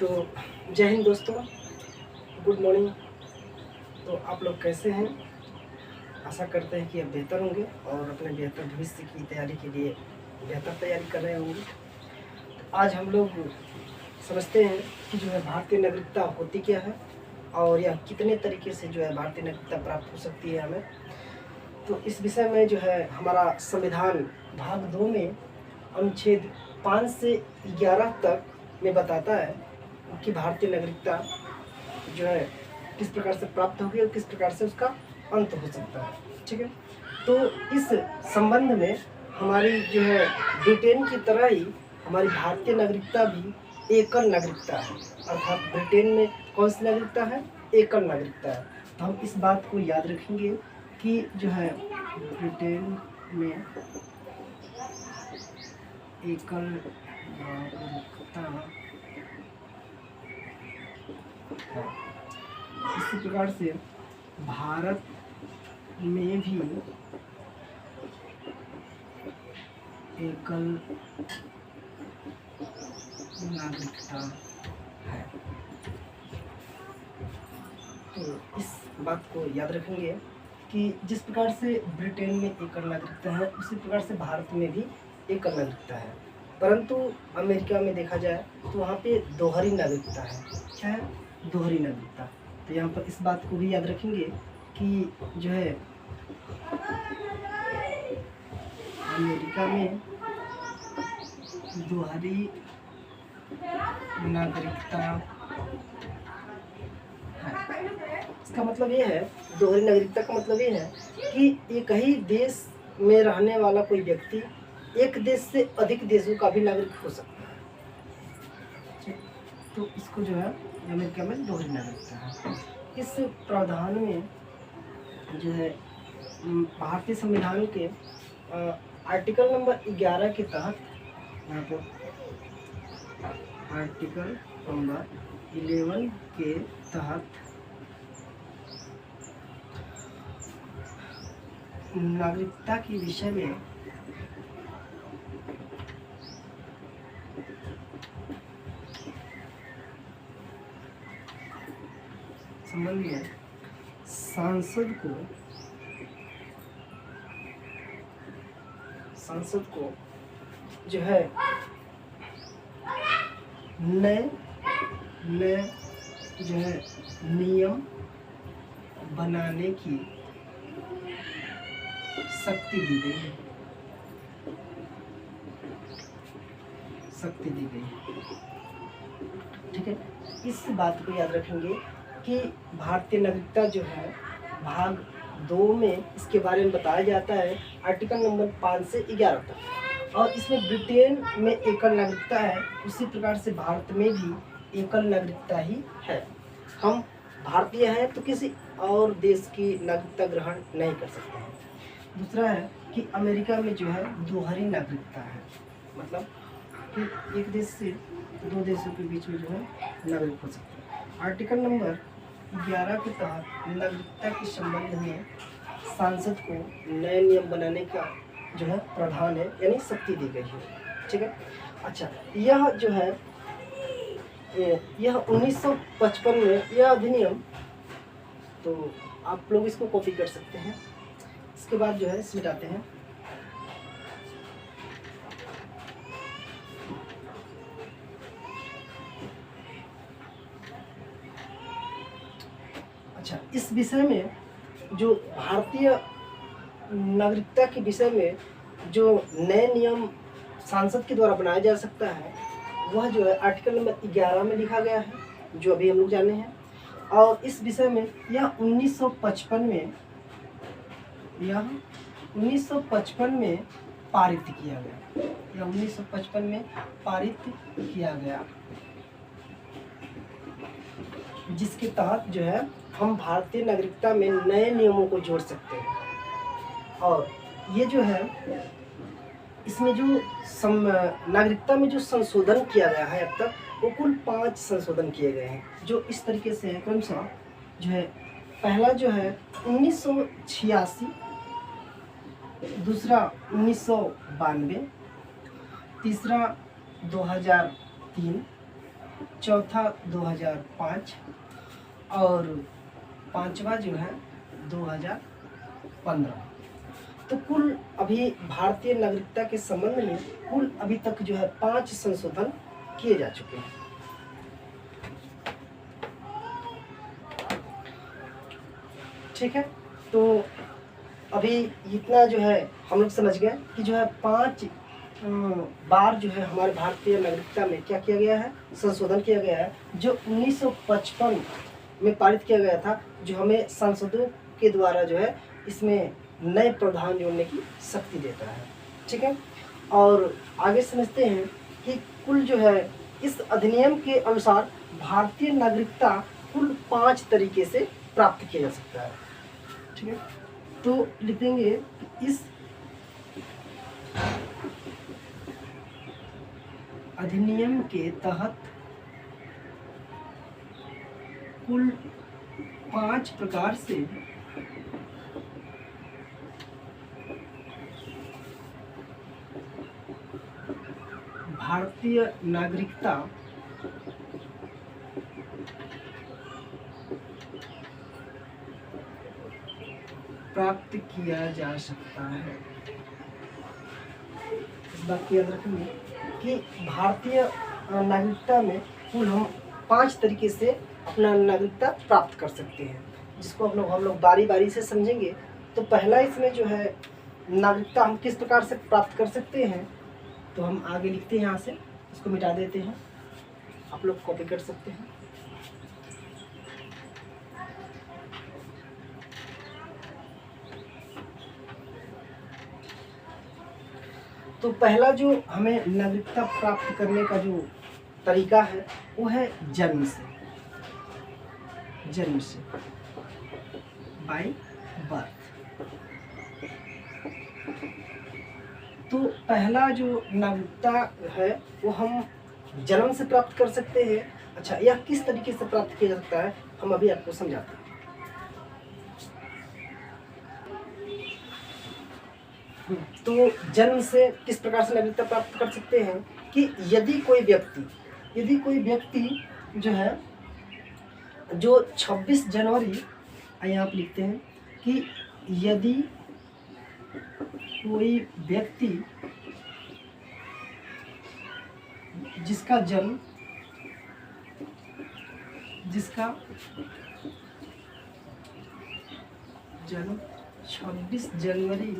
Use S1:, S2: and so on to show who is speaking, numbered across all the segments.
S1: तो जय हिंद दोस्तों, गुड मॉर्निंग। तो आप लोग कैसे हैं? आशा करते हैं कि आप बेहतर होंगे और अपने बेहतर भविष्य की तैयारी के लिए बेहतर तैयारी कर रहे होंगे। तो आज हम लोग समझते हैं कि जो है भारतीय नागरिकता होती क्या है और यह कितने तरीके से जो है भारतीय नागरिकता प्राप्त हो सकती है हमें। तो इस विषय में जो है हमारा संविधान भाग 2 में अनुच्छेद 5 से 11 तक में बताता है कि भारतीय नागरिकता जो है किस प्रकार से प्राप्त होगी और किस प्रकार से उसका अंत हो सकता है। ठीक है, तो इस संबंध में हमारी जो है ब्रिटेन की तरह ही हमारी भारतीय नागरिकता भी एकल नागरिकता है। अर्थात ब्रिटेन में कौन सी नागरिकता है? एकल नागरिकता है। तो हम इस बात को याद रखेंगे कि जो है ब्रिटेन में एकल नागरिकता है। इसी प्रकार से भारत में भी एकल नागरिकता है। तो इस बात को याद रखेंगे कि जिस प्रकार से ब्रिटेन में एकल नागरिकता है उसी प्रकार से भारत में भी एकल नागरिकता है। परंतु अमेरिका में देखा जाए तो वहाँ पे दोहरी नागरिकता है। क्या है? दोहरी नागरिकता। तो यहाँ पर इस बात को भी याद रखेंगे कि जो है अमेरिका में दोहरी नागरिकता है। इसका मतलब ये है, दोहरी नागरिकता का मतलब ये है कि एक ही देश में रहने वाला कोई व्यक्ति एक देश से अधिक देशों का भी नागरिक हो सकता है। तो इसको जो है अमेरिका में दोहरी नागरिकता है। इस प्रावधान में जो है भारतीय संविधान के आर्टिकल नंबर 11 के तहत, यहाँ पर आर्टिकल नंबर 11 के तहत नागरिकता के विषय में संबंध में सांसद को जो है नए जो है नियम बनाने की शक्ति दी गई है। ठीक है, इस बात को याद रखेंगे कि भारतीय नागरिकता जो है भाग 2 में इसके बारे में बताया जाता है आर्टिकल नंबर 5 से 11 तक। और इसमें ब्रिटेन में एकल नागरिकता है, उसी प्रकार से भारत में भी एकल नागरिकता ही है। हम भारतीय हैं तो किसी और देश की नागरिकता ग्रहण नहीं कर सकते हैं। दूसरा है कि अमेरिका में जो है दोहरी नागरिकता है, मतलब कि एक देश से दो देशों के बीच में जो है नागरिक हो सकते हैं। आर्टिकल नंबर 11 के तहत नागरिकता के संबंध में सांसद को नए नियम बनाने का जो है प्रावधान है, यानी शक्ति दी गई है। ठीक है, अच्छा, यह जो है यह 1955 में यह अधिनियम, तो आप लोग इसको कॉपी कर सकते हैं। इसके बाद जो है इसमें जाते हैं। अच्छा, इस विषय में जो भारतीय नागरिकता के विषय में जो नए नियम सांसद के द्वारा बनाया जा सकता है वह जो है आर्टिकल नंबर 11 में लिखा गया है, जो अभी हम लोग जाने हैं। और इस विषय में यह 1955 में पारित किया गया। यह 1955 में पारित किया गया, जिसके तहत जो है हम भारतीय नागरिकता में नए नियमों को जोड़ सकते हैं। और ये जो है इसमें जो नागरिकता में जो संशोधन किया गया है अब तक, वो कुल 5 संशोधन किए गए हैं, जो इस तरीके से है। क्रमशः जो है पहला जो है 1986, दूसरा 1992, तीसरा 2003, चौथा 2005 और पांचवा जो है 2015। तो कुल अभी भारतीय नागरिकता के संबंध में कुल अभी तक जो है 5 संशोधन किए जा चुके हैं। ठीक है, तो अभी इतना जो है हम लोग समझ गए कि जो है 5 बार जो है हमारे भारतीय नागरिकता में क्या किया गया है, संशोधन किया गया है, जो 1955 में पारित किया गया था, जो हमें सांसदों के द्वारा जो है इसमें नए प्रावधान जोड़ने की शक्ति देता है। ठीक है, और आगे समझते हैं कि कुल जो है इस अधिनियम के अनुसार भारतीय नागरिकता कुल 5 तरीके से प्राप्त किया जा सकता है। ठीक है, तो लिखेंगे इस अधिनियम के तहत कुल 5 प्रकार से भारतीय नागरिकता प्राप्त किया जा सकता है। इस बात की याद रखेंगे कि भारतीय नागरिकता में कुल हम 5 तरीके से अपना नागरिकता प्राप्त कर सकते हैं, जिसको हम लोग बारी बारी से समझेंगे। तो पहला इसमें जो है नागरिकता हम किस प्रकार से प्राप्त कर सकते हैं, तो हम आगे लिखते हैं, यहाँ से इसको मिटा देते हैं, आप लोग कॉपी कर सकते हैं। तो पहला जो हमें नागरिकता प्राप्त करने का जो तरीका है वो है जन्म से, बाय बर्थ। तो पहला जो नागरिकता है वो हम जन्म से प्राप्त कर सकते हैं। अच्छा, यह किस तरीके से प्राप्त किया जा सकता है हम अभी आपको समझाते हैं। तो जन्म से किस प्रकार से नागरिकता प्राप्त कर सकते हैं कि यदि कोई व्यक्ति जो है जो 26 जनवरी, आइए आप लिखते हैं कि यदि कोई व्यक्ति जिसका जन्म 26 जनवरी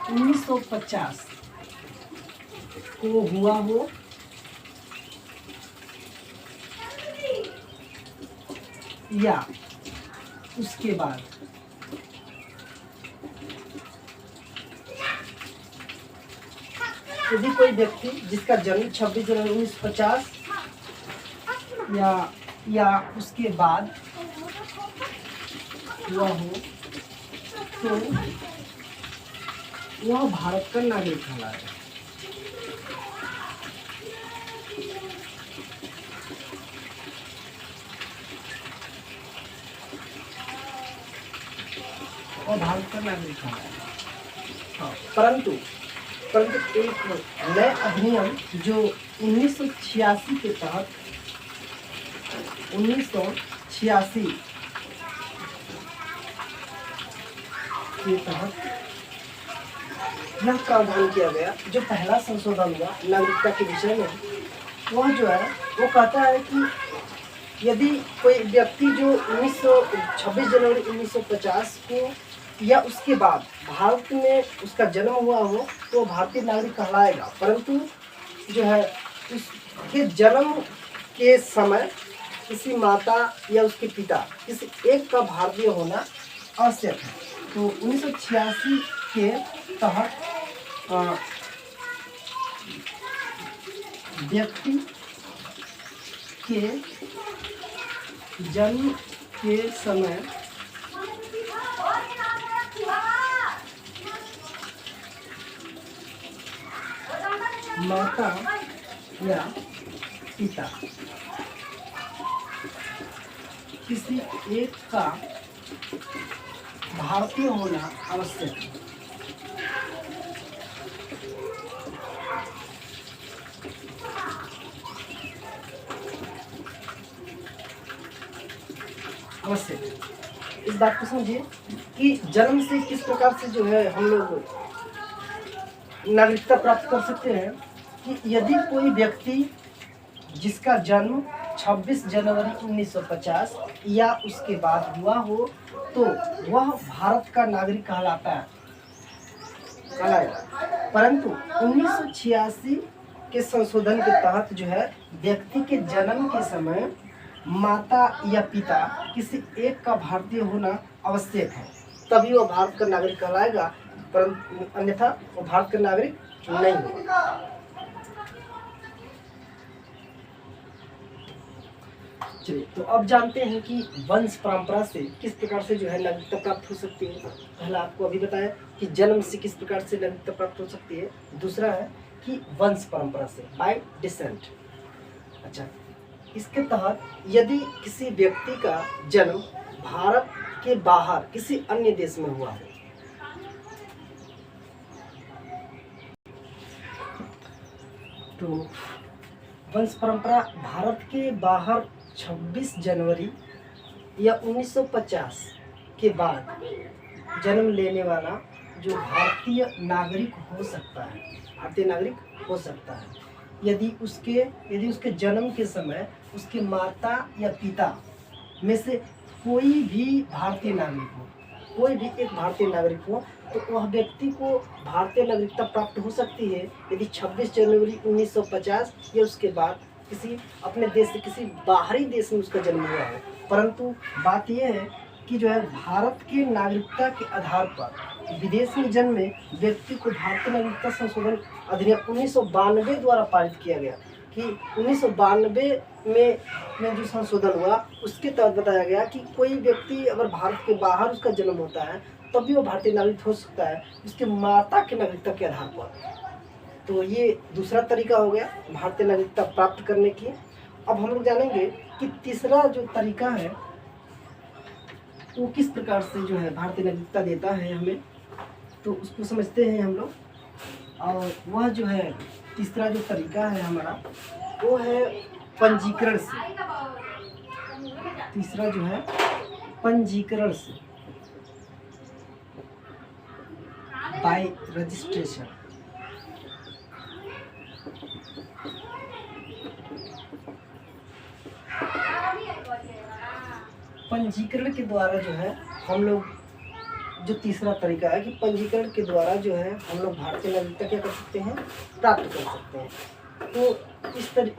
S1: 1950 को हुआ हो या उसके बाद यदि कोई व्यक्ति जिसका जन्म 26 जनवरी 1950 या उसके बाद हुआ हो तो वह भारत का नागरिक कहलाएगा। और भारत का नागरिक कहलाएगा। हाँ, परंतु एक नए अधिनियम जो 1986 के तहत 1986 के तहत यह प्रावधान किया गया, जो पहला संशोधन हुआ नागरिकता के विषय में, वह जो है वो कहता है कि यदि कोई व्यक्ति जो 26 जनवरी 1950 को या उसके बाद भारत में उसका जन्म हुआ हो तो भारतीय नागरिक कहलाएगा। परंतु जो है उसके जन्म के समय किसी माता या उसके पिता किसी एक का भारतीय होना आवश्यक है। तो 1986 के तहत व्यक्ति के जन्म के समय माता या पिता किसी एक का भारतीय होना आवश्यक है। अवश्य इस बात को समझिए कि जन्म से किस प्रकार से जो है हम लोग नागरिकता प्राप्त कर सकते हैं कि यदि कोई व्यक्ति जिसका जन्म 26 जनवरी 1950 या उसके बाद हुआ हो तो वह भारत का नागरिक कहलाएगा। परंतु 1986 के संशोधन के तहत जो है व्यक्ति के जन्म के समय माता या पिता किसी एक का भारतीय होना आवश्यक है, तभी वह भारत का नागरिक कहलाएगा, परंतु अन्यथा वो भारत का नागरिक नहीं होगा। चलिए, तो अब जानते हैं कि वंश परंपरा से किस प्रकार से जो है नागरिकता प्राप्त हो सकती है। पहला आपको अभी बताया कि जन्म से किस प्रकार से नागरिकता प्राप्त हो सकती है, दूसरा है कि वंश परंपरा से बाय डिसेंट। अच्छा, इसके तहत यदि किसी व्यक्ति का जन्म भारत के बाहर किसी अन्य देश में हुआ है तो वंश परंपरा भारत के बाहर 26 जनवरी या 1950 के बाद जन्म लेने वाला जो भारतीय नागरिक हो सकता है, भारतीय नागरिक हो सकता है यदि उसके जन्म के समय उसके माता या पिता में से कोई भी भारतीय नागरिक हो, कोई भी एक भारतीय नागरिक हो, तो वह व्यक्ति को भारतीय नागरिकता प्राप्त हो सकती है यदि 26 जनवरी 1950 या उसके बाद किसी अपने देश से किसी बाहरी देश में उसका जन्म हुआ है। परंतु बात यह है कि जो है भारत के नागरिकता के आधार पर विदेश में जन्मे व्यक्ति को भारतीय नागरिकता संशोधन अधिनियम 1992 द्वारा पारित किया गया कि 1992 में जो संशोधन हुआ उसके तहत बताया गया कि कोई व्यक्ति अगर भारत के बाहर उसका जन्म होता है तब भी वो भारतीय नागरिक हो सकता है उसके माता की नागरिकता के आधार पर। तो ये दूसरा तरीका हो गया भारतीय नागरिकता प्राप्त करने की। अब हम लोग जानेंगे कि तीसरा जो तरीका है वो किस प्रकार से जो है भारतीय नागरिकता देता है हमें, तो उसको समझते हैं हम लोग। और वह जो है तीसरा जो तरीका है हमारा वो है पंजीकरण से। तीसरा जो है पंजीकरण से, बाय रजिस्ट्रेशन। पंजीकरण के द्वारा जो है हम लोग, जो तीसरा तरीका है कि पंजीकरण के द्वारा जो है हम लोग भारतीय नागरिकता क्या कर सकते हैं, प्राप्त कर सकते हैं। तो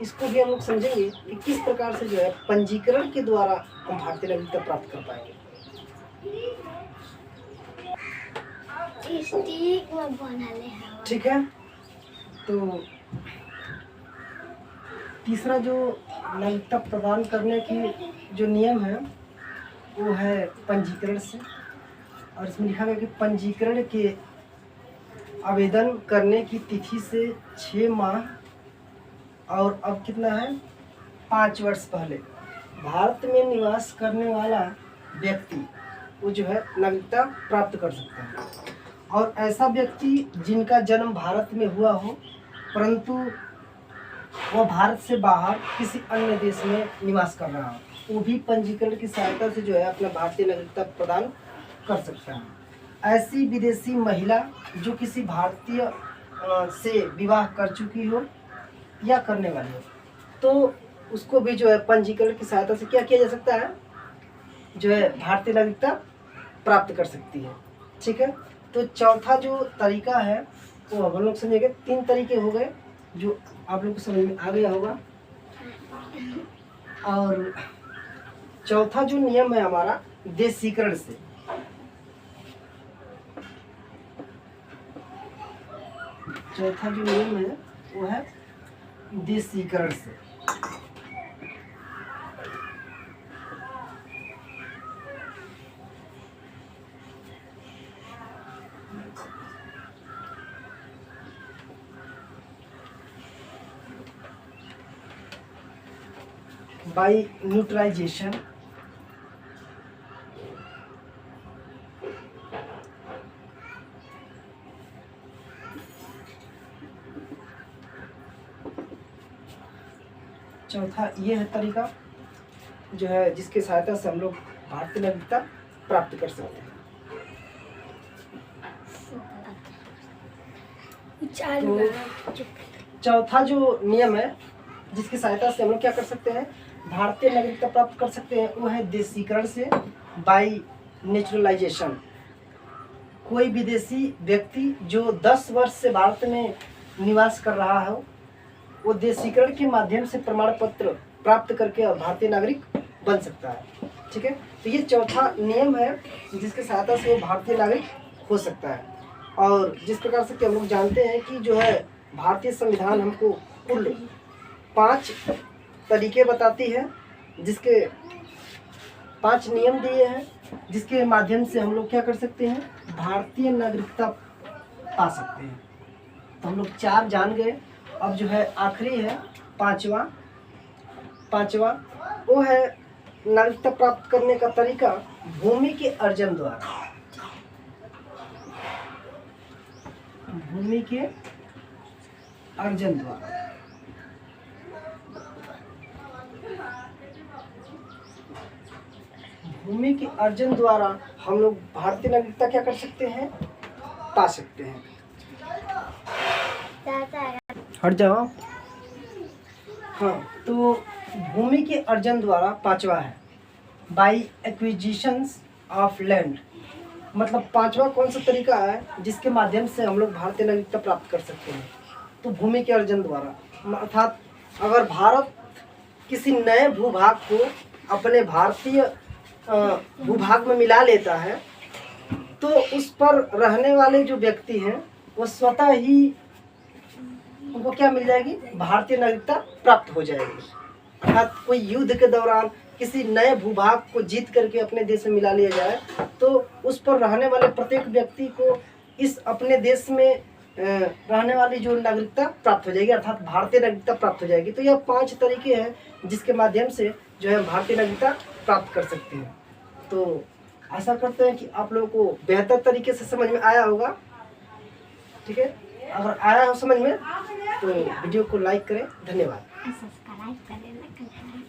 S1: इसको भी हम लोग समझेंगे कि किस प्रकार से जो है पंजीकरण के द्वारा हम भारतीय नागरिकता प्राप्त कर पाएंगे। ठीक है, तो तीसरा जो नागरिकता प्रदान करने की जो नियम है वो है पंजीकरण से। और इसमें लिखा गया कि पंजीकरण के आवेदन करने की तिथि से 6 माह और अब कितना है 5 वर्ष पहले भारत में निवास करने वाला व्यक्ति वो जो है नागरिकता प्राप्त कर सकता है। और ऐसा व्यक्ति जिनका जन्म भारत में हुआ हो परंतु वह भारत से बाहर किसी अन्य देश में निवास कर रहा हो, वो भी पंजीकरण की सहायता से जो है अपना भारतीय नागरिकता प्रदान कर सकता है। ऐसी विदेशी महिला जो किसी भारतीय से विवाह कर चुकी हो या करने वाली हो तो उसको भी जो है पंजीकरण की सहायता से क्या किया जा सकता है, जो है भारतीय नागरिकता प्राप्त कर सकती है। ठीक है, तो चौथा जो तरीका है वो हम लोग समझेंगे। 3 तरीके हो गए जो आप लोग को समझ में आ गया होगा। और चौथा जो नियम है हमारा देशीकरण से। चौथा जो नियम है वो है देशीकरण से। By neutralisation. चौथा ये है तरीका जो है जिसके सहायता से हम लोग भारतीय नागरिकता प्राप्त कर सकते हैं। तो चौथा जो नियम है जिसकी सहायता से हम लोग क्या कर सकते हैं, भारतीय नागरिकता प्राप्त कर सकते हैं, वो है देशीकरण से, बाई नेचुरलाइजेशन। कोई विदेशी व्यक्ति जो 10 वर्ष से भारत में निवास कर रहा हो, वो देशीकरण के माध्यम से प्रमाण पत्र प्राप्त करके भारतीय नागरिक बन सकता है। ठीक है, तो ये चौथा नियम है जिसके सहायता से वो भारतीय नागरिक हो सकता है। और जिस प्रकार से कि हम लोग जानते हैं कि जो है भारतीय संविधान हमको कुल 5 तरीके बताती है, जिसके 5 नियम दिए हैं, जिसके माध्यम से हम लोग क्या कर सकते हैं, भारतीय नागरिकता पा सकते हैं। तो हम लोग 4 जान गए। अब जो है आखिरी है पांचवा वो है नागरिकता प्राप्त करने का तरीका भूमि के अर्जन द्वारा। भूमि के अर्जन द्वारा। भूमि के अर्जन द्वारा हम लोग भारतीय नागरिकता क्या कर सकते हैं, पा सकते हैं। हट जाओ। हाँ, तो भूमि के अर्जन द्वारा 5वां है बाई एक्विजिशंस ऑफ लैंड। मतलब 5वां कौन सा तरीका है जिसके माध्यम से हम लोग भारतीय नागरिकता प्राप्त कर सकते हैं, तो भूमि के अर्जन द्वारा। अर्थात अगर भारत किसी नए भूभाग को अपने भारतीय भूभाग में मिला लेता है, तो उस पर रहने वाले जो व्यक्ति हैं वो स्वतः ही उनको क्या मिल जाएगी, भारतीय नागरिकता प्राप्त हो जाएगी। अर्थात कोई युद्ध के दौरान किसी नए भूभाग को जीत करके अपने देश में मिला लिया जाए, तो उस पर रहने वाले प्रत्येक व्यक्ति को इस अपने देश में रहने वाली जो नागरिकता प्राप्त हो जाएगी, अर्थात भारतीय नागरिकता प्राप्त हो जाएगी। तो यह 5 तरीके हैं जिसके माध्यम से जो है भारतीय नागरिकता प्राप्त कर सकते हैं। तो आशा करते हैं कि आप लोगों को बेहतर तरीके से समझ में आया होगा। ठीक है, अगर आया हो समझ में तो वीडियो को लाइक करें। धन्यवाद।
S2: सब्सक्राइब करें।